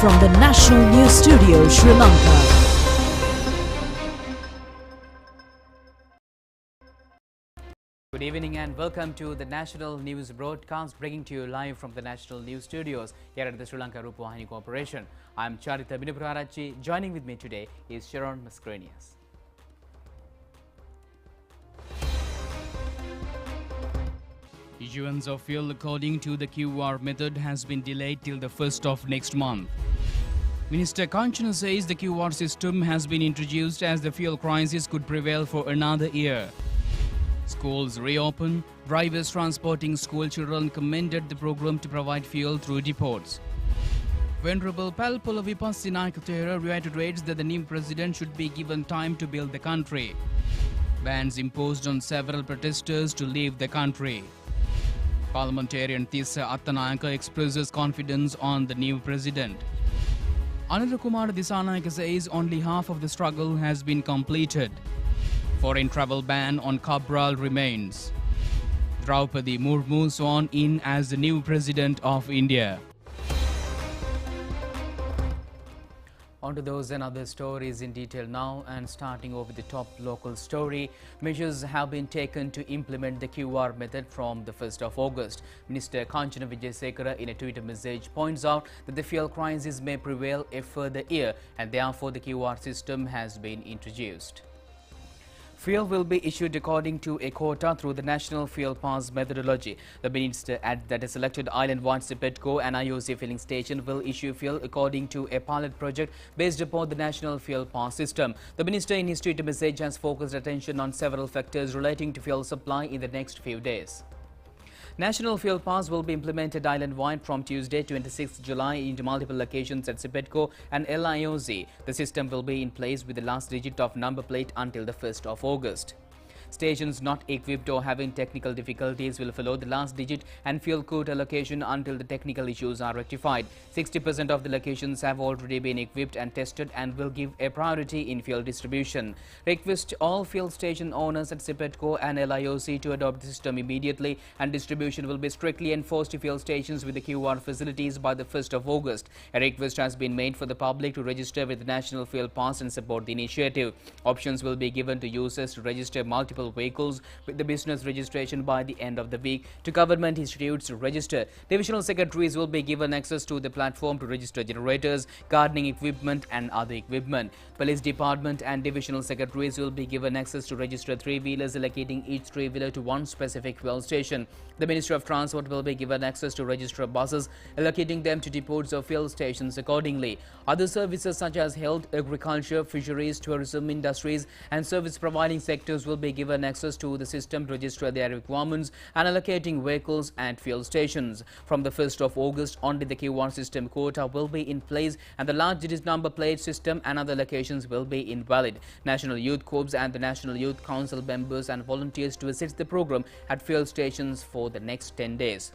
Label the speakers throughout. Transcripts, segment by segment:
Speaker 1: from the National News Studio, Sri Lanka.
Speaker 2: Good evening and welcome to the National News broadcast, bringing to you live from the National News Studios here at the ChannelEye Rupavahini Corporation. I'm Charita Binupurarachi. Joining with me today is Sharon Mascarenhas.
Speaker 3: Issuance of fuel according to the QR method has been delayed till the 1st of next month. Minister Kanchana says the QR system has been introduced as the fuel crisis could prevail for another year. Schools reopen. Drivers transporting school children commended the program to provide fuel through depots. Venerable Palpula Vipassi Naikatera reiterates that the new president should be given time to build the country. Bans imposed on several protesters to leave the country. Parliamentarian Tissa Attanayaka expresses confidence on the new president. Anurakumar Disanayaka says only half of the struggle has been completed. Foreign travel ban on Cabral remains. Draupadi Murmu sworn in as the new president of India.
Speaker 2: On to those and other stories in detail now, and starting off with the top local story. Measures have been taken to implement the QR method from the 1st of August. Minister Kanchana Vijayasekara in a Twitter message points out that the fuel crisis may prevail a further year and therefore the QR system has been introduced. Fuel will be issued according to a quota through the National Fuel Pass methodology. The minister adds that a selected island-wide Sipetco and IOC filling station will issue fuel according to a pilot project based upon the National Fuel Pass system. The minister in his Twitter message has focused attention on several factors relating to fuel supply in the next few days. National Fuel Pass will be implemented island-wide from Tuesday, 26th July into multiple locations at Sipetco and LIOZ. The system will be in place with the last digit of number plate until the 1st of August. Stations not equipped or having technical difficulties will follow the last digit and fuel quota allocation until the technical issues are rectified. 60% of the locations have already been equipped and tested and will give a priority in fuel distribution. Request all fuel station owners at Sipetco and LIOC to adopt the system immediately, and distribution will be strictly enforced to fuel stations with the QR facilities by the 1st of August. A request has been made for the public to register with the National Fuel Pass and support the initiative. Options will be given to users to register multiple vehicles with the business registration by the end of the week, to government institutes to register. Divisional secretaries will be given access to the platform to register generators, gardening equipment and other equipment. Police department and divisional secretaries will be given access to register three-wheelers, allocating each three-wheeler to one specific fuel station. The Ministry of Transport will be given access to register buses, allocating them to depots or fuel stations accordingly. Other services such as health, agriculture, fisheries, tourism, industries and service providing sectors will be given access to the system to register their requirements and allocating vehicles at fuel stations. From the 1st of August, only the QR system quota will be in place and the large digit number plate system and other locations will be invalid. National Youth Corps and the National Youth Council members and volunteers to assist the program at fuel stations for the next 10 days.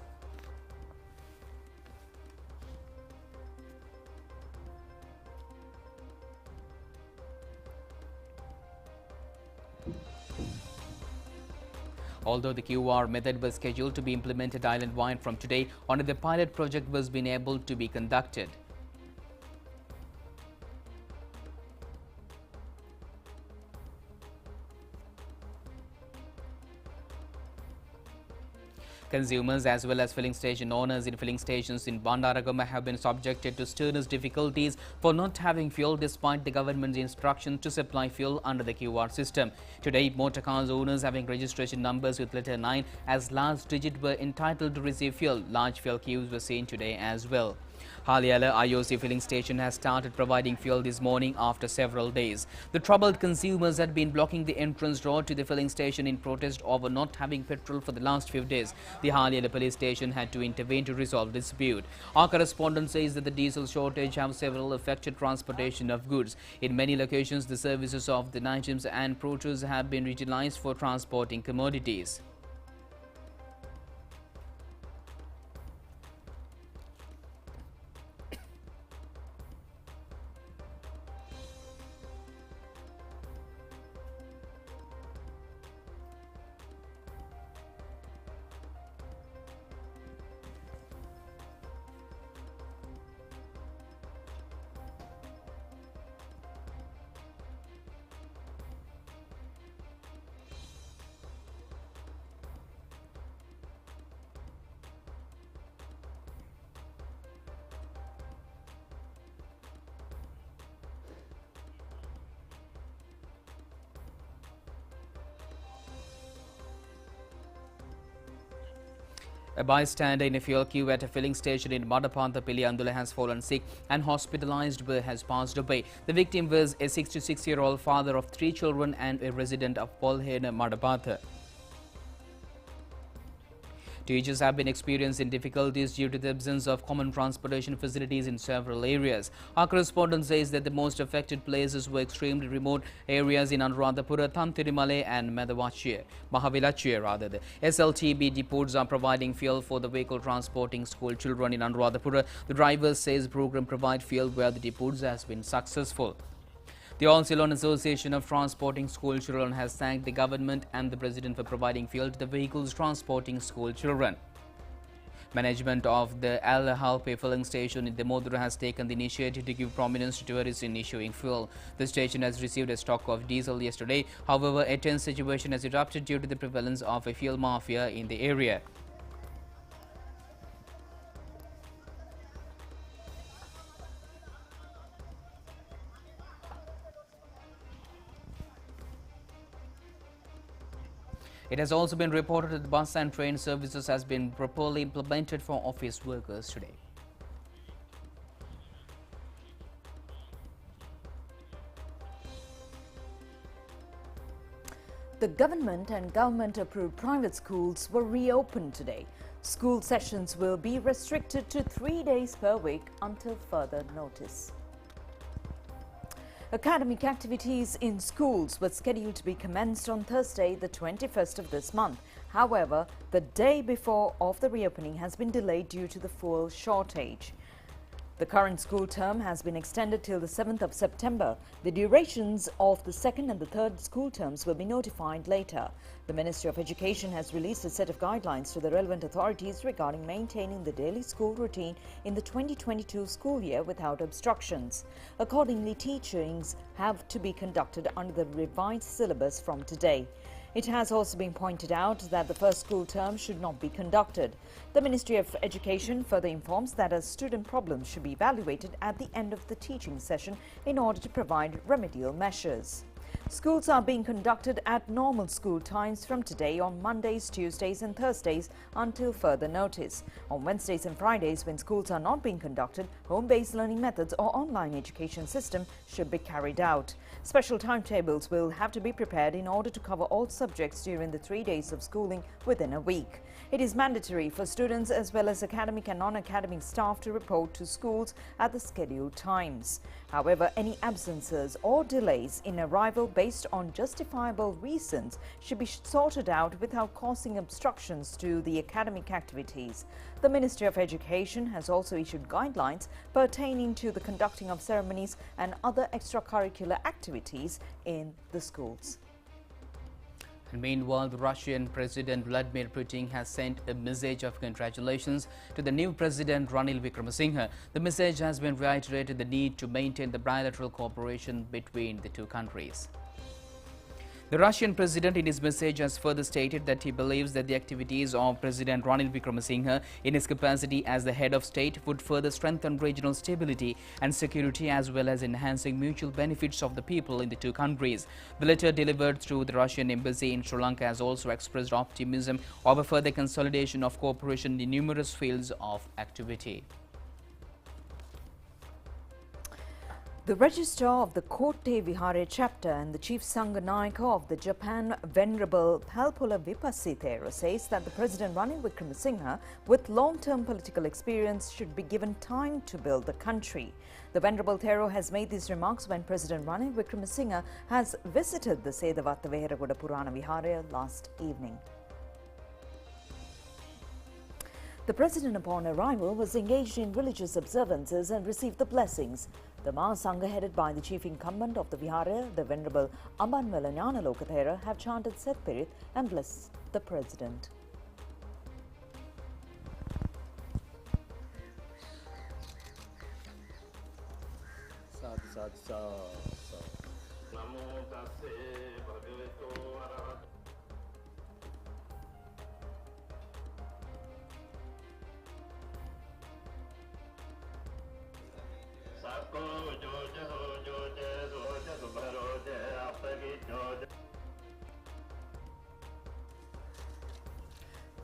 Speaker 2: Although the QR method was scheduled to be implemented island-wide from today, only the pilot project was being able to be conducted. Consumers as well as filling station owners in filling stations in Bandaragama have been subjected to strenuous difficulties for not having fuel despite the government's instructions to supply fuel under the QR system. Today, motor cars owners having registration numbers with letter 9 as last digit were entitled to receive fuel. Large fuel queues were seen today as well. Haliala IOC filling station has started providing fuel this morning after several days. The troubled consumers had been blocking the entrance road to the filling station in protest over not having petrol for the last few days. The Haliala police station had to intervene to resolve the dispute. Our correspondent says that the diesel shortage has several affected transportation of goods. In many locations, the services of the Nigems and Protos have been utilized for transporting commodities. A bystander in a fuel queue at a filling station in Madapantha Piliandula has fallen sick and hospitalized but has passed away. The victim was a 66-year-old father of 3 children and a resident of Polhena, Madapantha. Teachers have been experiencing difficulties due to the absence of common transportation facilities in several areas. Our correspondent says that the most affected places were extremely remote areas in Anuradhapura, Tantirimale and Mahavilachia. The SLTB depots are providing fuel for the vehicle transporting school children in Anuradhapura. The driver says program provide fuel where the depots has been successful. The All Ceylon Association of Transporting School Children has thanked the government and the president for providing fuel to the vehicles transporting school children. Management of the Al Halpe filling station in Demodhura has taken the initiative to give prominence to tourists in issuing fuel. The station has received a stock of diesel yesterday. However, a tense situation has erupted due to the prevalence of a fuel mafia in the area. It has also been reported that bus and train services has been properly implemented for office workers today.
Speaker 1: The government and government-approved private schools were reopened today. School sessions will be restricted to 3 days per week until further notice. Academic activities in schools were scheduled to be commenced on Thursday, the 21st of this month. However, the day before of the reopening has been delayed due to the fuel shortage. The current school term has been extended till the 7th of September. The durations of the second and the third school terms will be notified later. The Ministry of Education has released a set of guidelines to the relevant authorities regarding maintaining the daily school routine in the 2022 school year without obstructions. Accordingly, teachings have to be conducted under the revised syllabus from today. It has also been pointed out that the first school term should not be conducted. The Ministry of Education further informs that a student problem should be evaluated at the end of the teaching session in order to provide remedial measures. Schools are being conducted at normal school times from today on Mondays, Tuesdays and Thursdays until further notice. On Wednesdays and Fridays, when schools are not being conducted, home-based learning methods or online education system should be carried out. Special timetables will have to be prepared in order to cover all subjects during the 3 days of schooling within a week. It is mandatory for students as well as academic and non-academic staff to report to schools at the scheduled times. However, any absences or delays in arrival based on justifiable reasons should be sorted out without causing obstructions to the academic activities. The Ministry of Education has also issued guidelines pertaining to the conducting of ceremonies and other extracurricular activities in the schools.
Speaker 2: And meanwhile, the Russian President Vladimir Putin has sent a message of congratulations to the new President Ranil Wickremesinghe. The message has been reiterated the need to maintain the bilateral cooperation between the two countries. The Russian president in his message has further stated that he believes that the activities of President Ranil Wickremesinghe in his capacity as the head of state would further strengthen regional stability and security as well as enhancing mutual benefits of the people in the two countries. The letter delivered through the Russian embassy in Sri Lanka has also expressed optimism of a further consolidation of cooperation in numerous fields of activity.
Speaker 1: The Registrar of the Kotte Vihare chapter and the Chief Sangha Nayaka of the Japan Venerable Palpola Vipasithero says that the President Ranil Wickremesinghe, with long-term political experience, should be given time to build the country. The Venerable Thero has made these remarks when President Ranil Wickremesinghe has visited the Sedavatta Veharagoda Purana Vihara last evening. The President, upon arrival, was engaged in religious observances and received the blessings. The Mahasangha, headed by the chief incumbent of the Vihara, the Venerable Ambanwala Jnanaloka Thera, have chanted Setpirit and blessed the President.
Speaker 4: Sadhu, sadhu, sadhu. Namo tassa bhagavato arahato.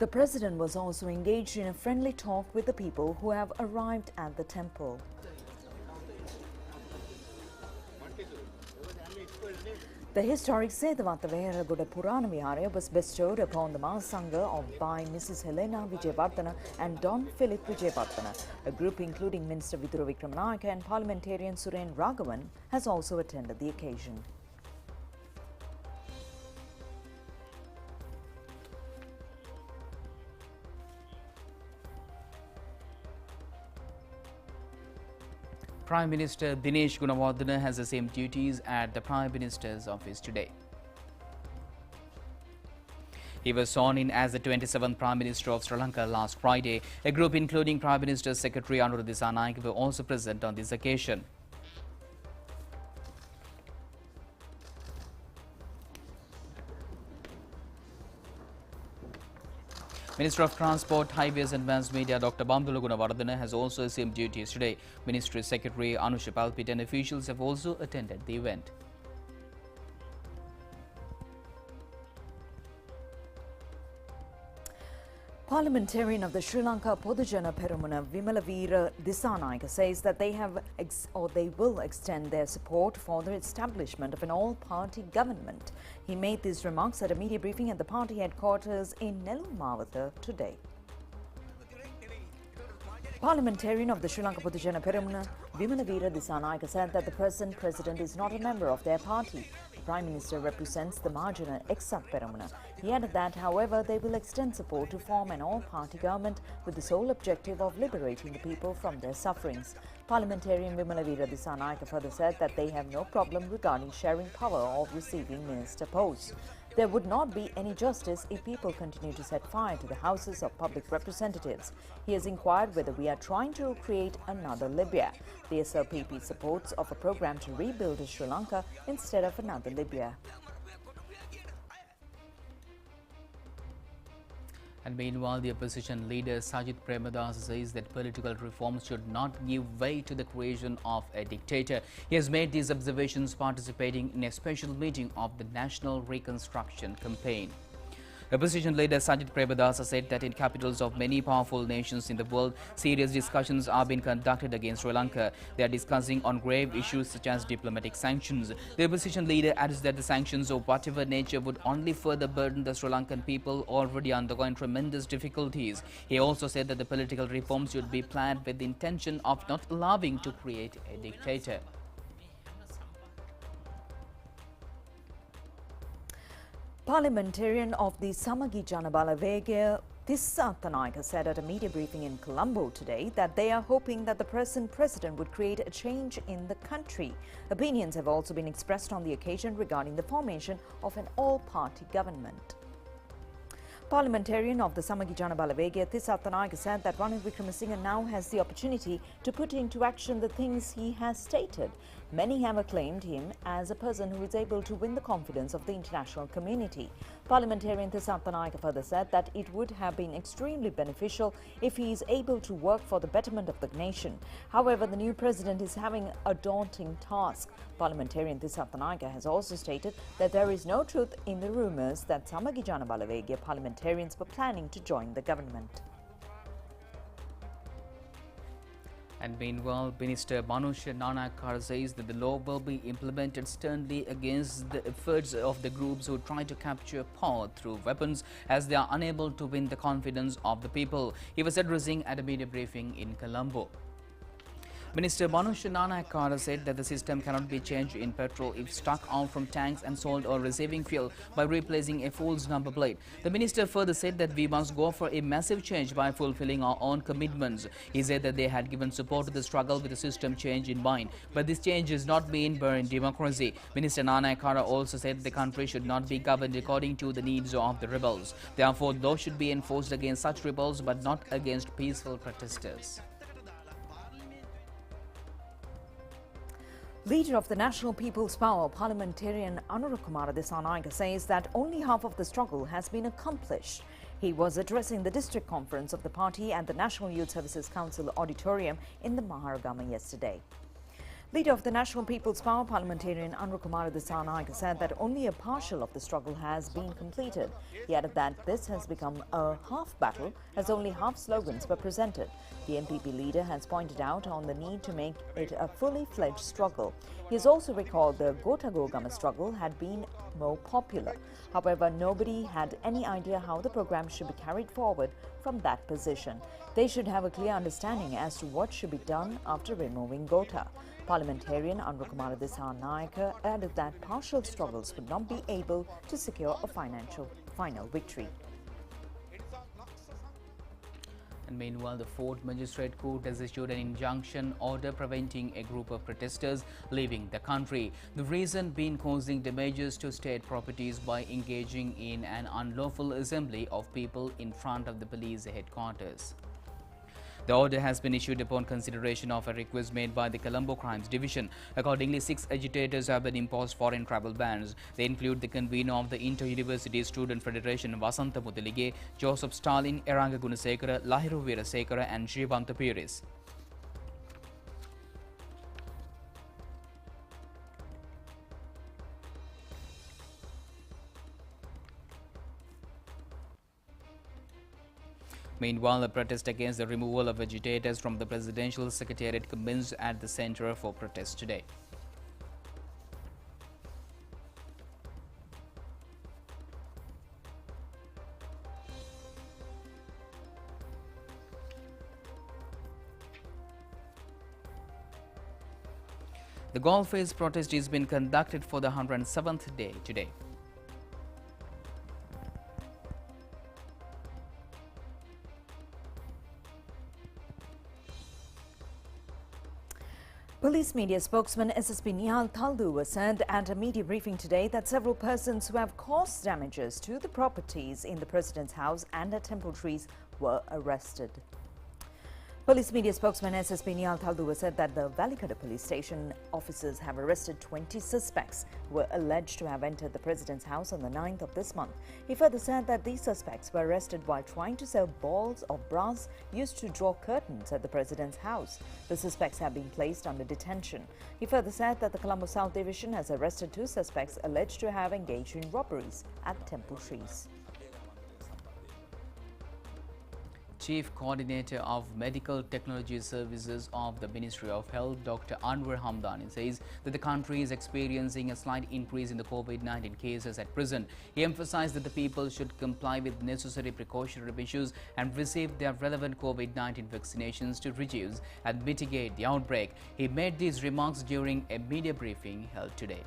Speaker 1: The president was also engaged in a friendly talk with the people who have arrived at the temple. The historic Sedavanta Veharagoda Purana Vihara was bestowed upon the Mahasangha by Mrs. Helena Vijayavardhana and Don Philip Vijayavardhana. A group including Minister Vidura Vikramanayake and parliamentarian Suren Raghavan has also attended the occasion.
Speaker 2: Prime Minister Dinesh Gunawardena has assumed duties at the Prime Minister's office today. He was sworn in as the 27th Prime Minister of Sri Lanka last Friday. A group including Prime Minister's Secretary Anuruddha Dissanayake were also present on this occasion. Minister of Transport, Highways and Mass Media Dr. Bamdula Gunawardena has also assumed duties today. Ministry Secretary Anusha Palpit and officials have also attended the event.
Speaker 1: Parliamentarian of the Sri Lanka Podujana Peramuna Vimalavira Dissanayake says that they will extend their support for the establishment of an all-party government. He made these remarks at a media briefing at the party headquarters in Nellore Mawatha today. Parliamentarian of the Sri Lanka Podujana Peramuna Vimalavira Dissanayake said that the present president is not a member of their party. The Prime Minister represents the Mahajana Eksat Peramuna. He added that, however, they will extend support to form an all-party government with the sole objective of liberating the people from their sufferings. Parliamentarian Vimalavira Dissanayake further said that they have no problem regarding sharing power or receiving minister posts. There would not be any justice if people continue to set fire to the houses of public representatives. He has inquired whether we are trying to create another Libya. The SLPP supports of a program to rebuild Sri Lanka instead of another Libya.
Speaker 2: And meanwhile, the opposition leader Sajith Premadasa says that political reforms should not give way to the creation of a dictator. He has made these observations participating in a special meeting of the National Reconstruction Campaign. Opposition leader Sajith Premadasa said that in capitals of many powerful nations in the world, serious discussions are being conducted against Sri Lanka. They are discussing on grave issues such as diplomatic sanctions. The opposition leader adds that the sanctions of whatever nature would only further burden the Sri Lankan people already undergoing tremendous difficulties. He also said that the political reforms should be planned with the intention of not allowing to create a dictator.
Speaker 1: Parliamentarian of the Samagi Janabala Vegaya Tissa Thanayake said at a media briefing in Colombo today that they are hoping that the present president would create a change in the country. Opinions have also been expressed on the occasion regarding the formation of an all-party government. Parliamentarian of the Samagi Janabala Vegaya Tissa Thanayake said that Ranil Wickremesinghe now has the opportunity to put into action the things he has stated. Many have acclaimed him as a person who is able to win the confidence of the international community. Parliamentarian Tissa Thanayake further said that it would have been extremely beneficial if he is able to work for the betterment of the nation. However, the new president is having a daunting task. Parliamentarian Tissa Thanayake has also stated that there is no truth in the rumours that Samagi Janabala Vegaya parliamentarians were planning to join the government.
Speaker 2: And meanwhile, Minister Manusha Nanakar says that the law will be implemented sternly against the efforts of the groups who try to capture power through weapons as they are unable to win the confidence of the people. He was addressing at a media briefing in Colombo. Minister Manusha Nanakara said that the system cannot be changed in petrol if struck out from tanks and sold or receiving fuel by replacing a false number plate. The minister further said that we must go for a massive change by fulfilling our own commitments. He said that they had given support to the struggle with the system change in mind, but this change is not being born in democracy. Minister Nanakara also said the country should not be governed according to the needs of the rebels. Therefore, law should be enforced against such rebels but not against peaceful protesters.
Speaker 1: Leader of the National People's Power, Parliamentarian Anurukumara Dissanayake says that only half of the struggle has been accomplished. He was addressing the district conference of the party at the National Youth Services Council auditorium in the Maharagama yesterday. Leader of the National People's Power parliamentarian Kumar Dissanayake said that only a partial of the struggle has been completed. He added that this has become a half battle as only half slogans were presented. The MPP leader has pointed out on the need to make it a fully fledged struggle. He has also recalled the Gota Gogama struggle had been more popular. However, nobody had any idea how the program should be carried forward from that position. They should have a clear understanding as to what should be done after removing Gota. Parliamentarian Kumar Dissanayake added that partial struggles would not be able to secure a final victory.
Speaker 2: And meanwhile, the Fourth Magistrate Court has issued an injunction order preventing a group of protesters leaving the country. The reason being causing damages to state properties by engaging in an unlawful assembly of people in front of the police headquarters. The order has been issued upon consideration of a request made by the Colombo Crimes Division. Accordingly, 6 agitators have been imposed foreign travel bans. They include the convener of the Inter-University Student Federation, Vasantha Mudalige, Joseph Stalin, Eranga Gunasekara, Lahiru Veerasekara and Srivanta Piris. Meanwhile, a protest against the removal of agitators from the presidential secretariat commenced at the Centre for Protest today. The Golf Face protest is being conducted for the 107th day today.
Speaker 1: Police media spokesman SSP Nihal Thalduwa said at a media briefing today that several persons who have caused damages to the properties in the President's house and at Temple Trees were arrested. Police media spokesman SSP Nihal Thalduwa said that the Valikada police station officers have arrested 20 suspects who were alleged to have entered the President's house on the 9th of this month. He further said that these suspects were arrested while trying to sell balls of brass used to draw curtains at the President's house. The suspects have been placed under detention. He further said that the Colombo South Division has arrested 2 suspects alleged to have engaged in robberies at Temple Trees.
Speaker 2: Chief Coordinator of Medical Technology Services of the Ministry of Health, Dr. Anwar Hamdani, says that the country is experiencing a slight increase in the COVID-19 cases at present. He emphasized that the people should comply with necessary precautionary measures and receive their relevant COVID-19 vaccinations to reduce and mitigate the outbreak. He made these remarks during a media briefing held today.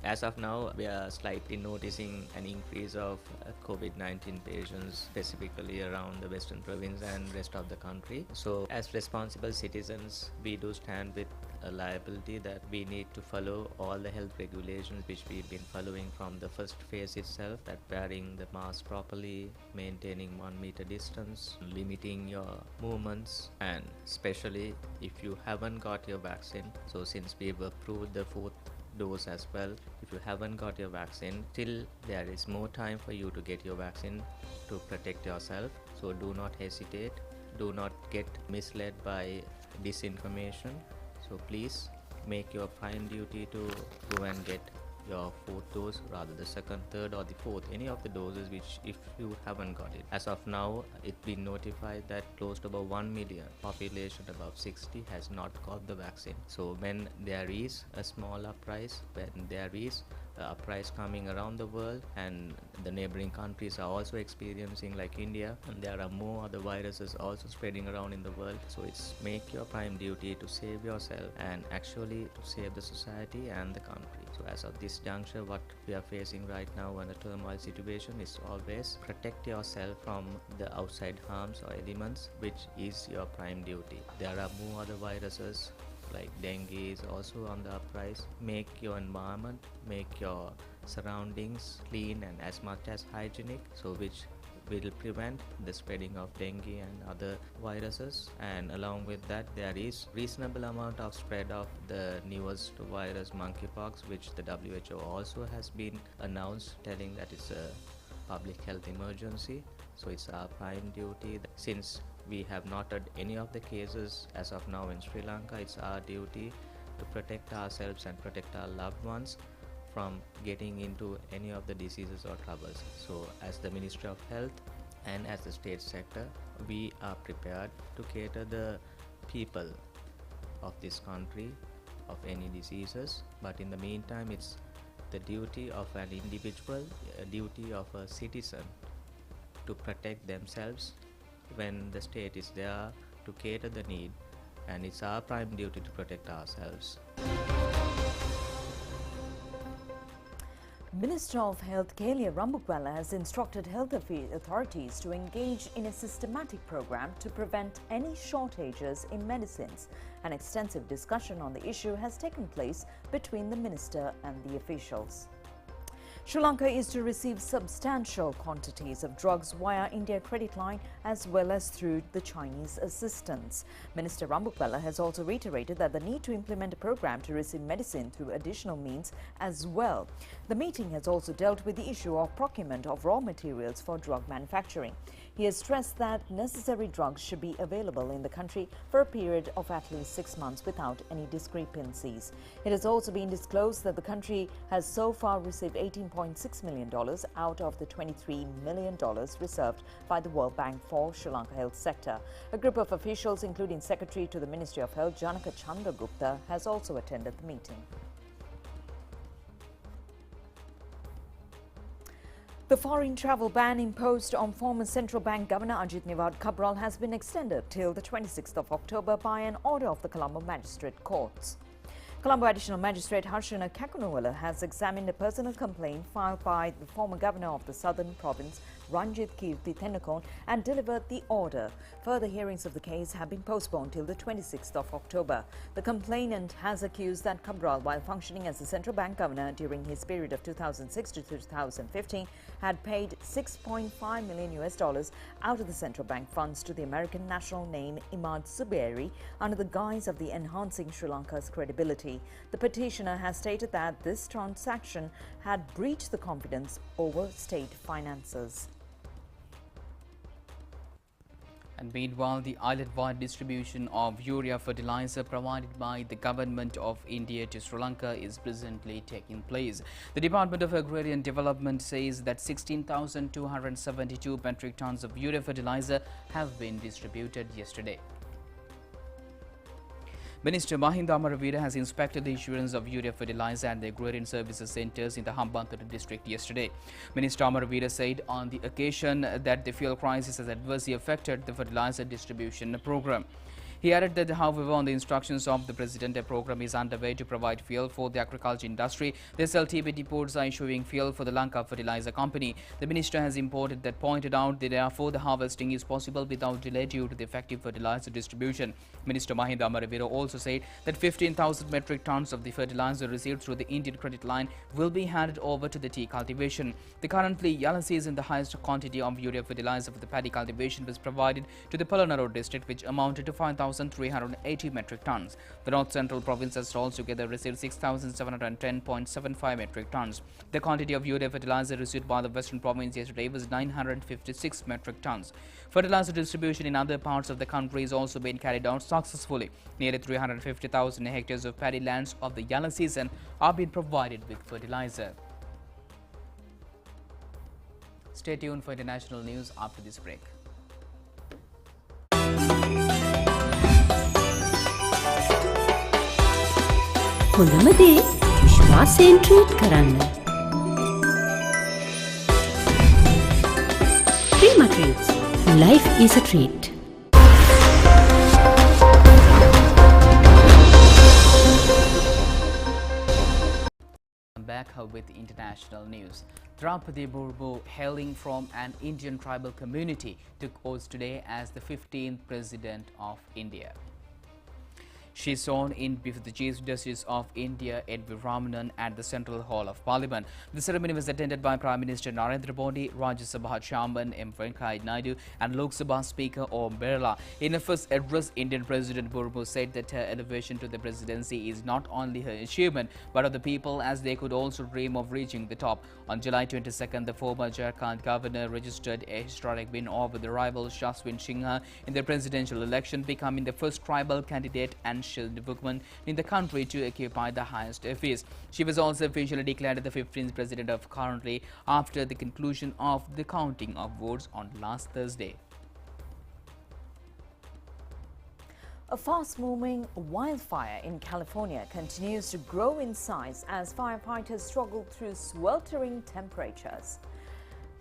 Speaker 5: As of now, we are slightly noticing an increase of COVID-19 patients, specifically around the Western Province and rest of the country. So, as responsible citizens, we do stand with a liability that we need to follow all the health regulations which we've been following from the first phase itself, that wearing the mask properly, maintaining 1 meter distance, limiting your movements, and especially if you haven't got your vaccine. So, since we've approved the 4th dose as well, if you haven't got your vaccine, till there is more time for you to get your vaccine to protect yourself. So do not hesitate, do not get misled by disinformation. So please make your prime duty to go and get your 4th dose, rather the 2nd, 3rd or the 4th, any of the doses which if you haven't got it. As of now, it's been notified that close to about 1 million population above 60 has not got the vaccine. So when there is a small uprise, when there is a uprise coming around the world and the neighboring countries are also experiencing, like India, and there are more other viruses also spreading around in the world. So it's make your prime duty to save yourself and actually to save the society and the country. So as of this juncture, what we are facing right now in a turmoil situation is always protect yourself from the outside harms or elements, which is your prime duty. There are more other viruses like dengue is also on the uprise. Make your environment, make your surroundings clean and as much as hygienic, so which will prevent the spreading of dengue and other viruses. And along with that, there is reasonable amount of spread of the newest virus, monkeypox, which the WHO also has been announced, telling that it's a public health emergency. So it's our prime duty that since We have noted any of the cases as of now in Sri Lanka. It's our duty to protect ourselves and protect our loved ones from getting into any of the diseases or troubles. So as the Ministry of Health and as the state sector, we are prepared to cater the people of this country of any diseases, but in the meantime it's the duty of an individual, a duty of a citizen to protect themselves when the state is there to cater the need, and it's our prime duty to protect ourselves.
Speaker 1: Minister of Health ChannelEye Rupavahini has instructed health authorities to engage in a systematic program to prevent any shortages in medicines. An extensive discussion on the issue has taken place between the minister and the officials. Sri Lanka is to receive substantial quantities of drugs via India credit line as well as through the Chinese assistance. Minister Rupavahini has also reiterated that the need to implement a program to receive medicine through additional means as well. The meeting has also dealt with the issue of procurement of raw materials for drug manufacturing. He has stressed that necessary drugs should be available in the country for a period of at least 6 months without any discrepancies. It has also been disclosed that the country has so far received $18.6 million out of the $23 million reserved by the World Bank for Sri Lanka health sector. A group of officials, including Secretary to the Ministry of Health Janaka Chandragupta, has also attended the meeting. The foreign travel ban imposed on former Central Bank Governor Ajit Nivard Cabral has been extended till the 26th of October by an order of the Colombo Magistrate Courts. Colombo Additional Magistrate Harshana Kakunawala has examined a personal complaint filed by the former governor of the southern province, Ranjit Kirti Thenakon, and delivered the order. Further hearings of the case have been postponed till the 26th of October. The complainant has accused that Cabral, while functioning as the central bank governor during his period of 2006 to 2015, had paid $6.5 million out of the central bank funds to the American national name Imad Zuberi under the guise of the enhancing Sri Lanka's credibility. The petitioner has stated that this transaction had breached the confidence over state finances.
Speaker 2: And meanwhile, the island-wide distribution of urea fertilizer provided by the Government of India to Sri Lanka is presently taking place. The Department of Agrarian Development says that 16,272 metric tons of urea fertilizer have been distributed yesterday. Minister Mahinda Amaravira has inspected the issuance of urea fertilizer at the agrarian services centres in the Hambantota district yesterday. Minister Amaravira said on the occasion that the fuel crisis has adversely affected the fertilizer distribution program. He added that, however, on the instructions of the President, a program is underway to provide fuel for the agriculture industry. The SLTP depots are issuing fuel for the Lanka Fertilizer Company. The Minister has pointed out that therefore the harvesting is possible without delay due to the effective fertilizer distribution. Minister Mahinda Amaravira also said that 15,000 metric tons of the fertilizer received through the Indian credit line will be handed over to the tea cultivation. The currently yellow season, the highest quantity of urea fertilizer for the paddy cultivation was provided to the Palanaro district, which amounted to 5,380 metric tons. The North Central province has altogether received 6,710.75 metric tons. The quantity of urea fertilizer received by the Western province yesterday was 956 metric tons. Fertilizer distribution in other parts of the country is also being carried out successfully. Nearly 350,000 hectares of paddy lands of the yellow season are being provided with fertilizer. Stay tuned for international news after this break.
Speaker 6: හොඳම දේ විශ්වාසයෙන් treat කරන්න. Prima Treats. Life is a treat.
Speaker 2: Back with international news. Draupadi Murmu, hailing from an Indian tribal community, took oath today as the 15th President of India. She is sworn in before the Chief Justice of India, N.V. Ramanan, at the Central Hall of Parliament. The ceremony was attended by Prime Minister Narendra Modi, Rajya Sabha Chairman M. Venkaiah Naidu and Lok Sabha Speaker Om Birla. In her first address, Indian President Murmu said that her elevation to the presidency is not only her achievement but of the people, as they could also dream of reaching the top. On July 22nd, the former Jharkhand governor registered a historic win over the rival Shaswin Singha in the presidential election, becoming the first tribal candidate and Shield woman in the country to occupy the highest office. She was also officially declared the 15th president of currently after the conclusion of the counting of votes on last Thursday.
Speaker 1: A fast-moving wildfire in California continues to grow in size as firefighters struggle through sweltering temperatures.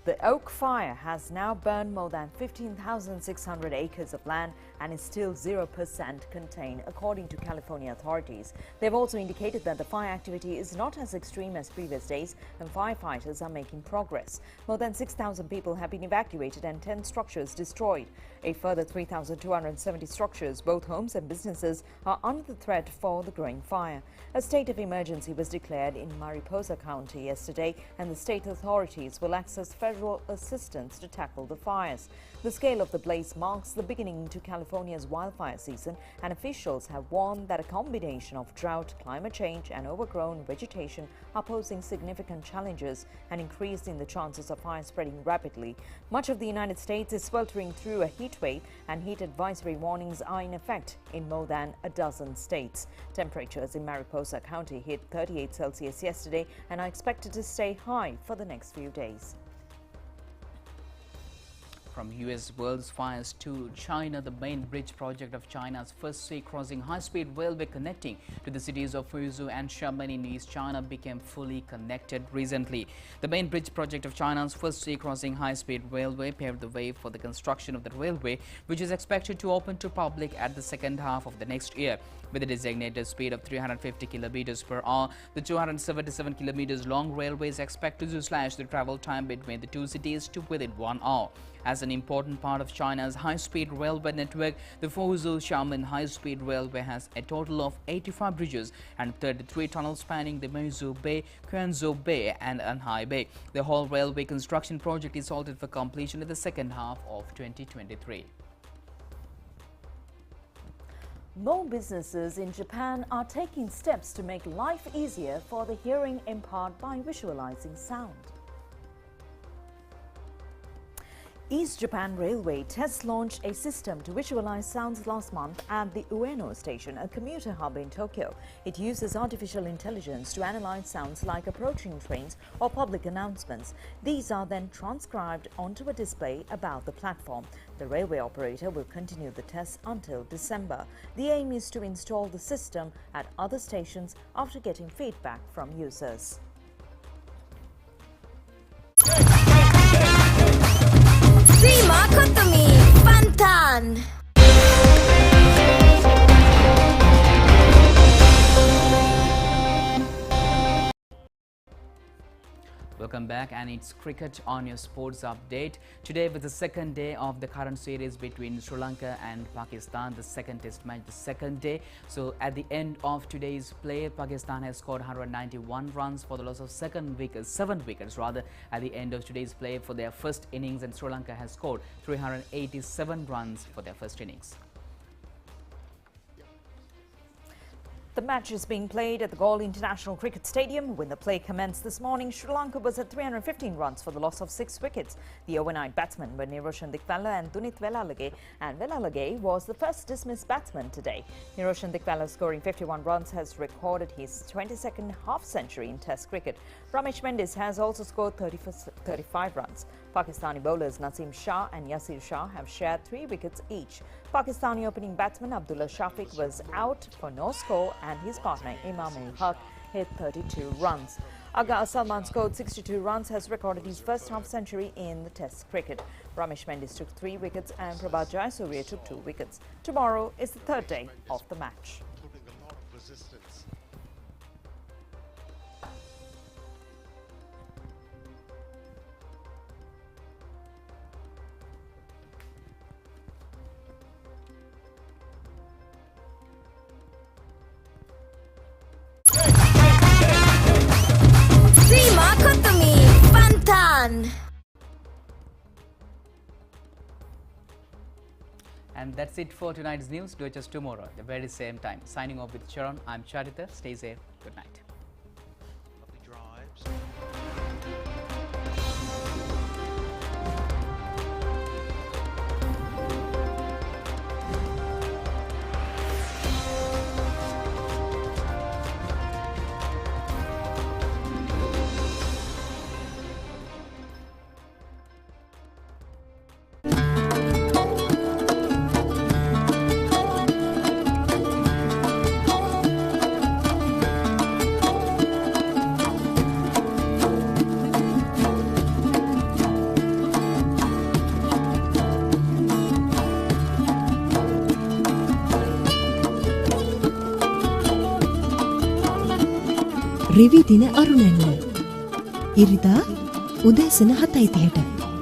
Speaker 1: The Oak Fire has now burned more than 15,600 acres of land and is still 0% contained, according to California authorities. They've also indicated that the fire activity is not as extreme as previous days and firefighters are making progress. More than 6,000 people have been evacuated and 10 structures destroyed. A further 3,270 structures, both homes and businesses, are under the threat for the growing fire. A state of emergency was declared in Mariposa County yesterday, and the state authorities will access federal assistance to tackle the fires. The scale of the blaze marks the beginning to California's wildfire season, and officials have warned that a combination of drought, climate change and overgrown vegetation are posing significant challenges and increasing the chances of fire spreading rapidly. Much of the United States is sweltering through a heat wave, and heat advisory warnings are in effect in more than a dozen states. Temperatures in Mariposa County hit 38 Celsius yesterday and are expected to stay high for the next few days.
Speaker 2: From U.S. world's fires to China, the main bridge project of China's first sea-crossing high-speed railway connecting to the cities of Fuzhou and Xiamen in East China became fully connected recently. The main bridge project of China's first sea-crossing high-speed railway paved the way for the construction of the railway, which is expected to open to public at the second half of the next year. With a designated speed of 350 kilometers per hour, the 277 kilometers long railway is expected to slash the travel time between the two cities to within 1 hour. As an important part of China's high-speed railway network, the Fuzhou-Xiamen high-speed railway has a total of 85 bridges and 33 tunnels spanning the Meizhou Bay, Quanzhou Bay and Anhai Bay. The whole railway construction project is slated for completion in the second half of 2023.
Speaker 1: More businesses in Japan are taking steps to make life easier for the hearing impaired by visualizing sound. East Japan Railway test launched a system to visualize sounds last month at the Ueno station, a commuter hub in Tokyo. It uses artificial intelligence to analyze sounds like approaching trains or public announcements. These are then transcribed onto a display about the platform. The railway operator will continue the tests until December. The aim is to install the system at other stations after getting feedback from users.
Speaker 7: Terima Kotomi Pantan.
Speaker 2: Welcome back, and it's cricket on your sports update. Today was the second day of the current series between Sri Lanka and Pakistan, the second test match, the second day. So at the end of today's play, Pakistan has scored 191 runs for the loss of 7 wickets at the end of today's play for their first innings, and Sri Lanka has scored 387 runs for their first innings.
Speaker 1: The match is being played at the Galle International Cricket Stadium. When the play commenced this morning, Sri Lanka was at 315 runs for the loss of 6 wickets. The overnight batsmen were Niroshan Dikvala and Dunith Velalage, and Velalage was the first dismissed batsman today. Niroshan Dikvala, scoring 51 runs, has recorded his 22nd half-century in Test cricket. Ramesh Mendis has also scored 35 runs. Pakistani bowlers Naseem Shah and Yasir Shah have shared 3 wickets each. Pakistani opening batsman Abdullah Shafiq was out for no score, and his partner Imam-ul-Haq hit 32 runs. Aga Salman scored 62 runs, has recorded his first half-century in the Test cricket. Ramesh Mendis took 3 wickets and Prabhat Jayasuriya took 2 wickets. Tomorrow is the third day of the match.
Speaker 2: And that's it for tonight's news. Do it just tomorrow at the very same time. Signing off with Sharon, I'm Charita. Stay safe. Good night.
Speaker 8: රෙවි දින අරුණැල්ල ඉරිදා උදෑසන 7:30ට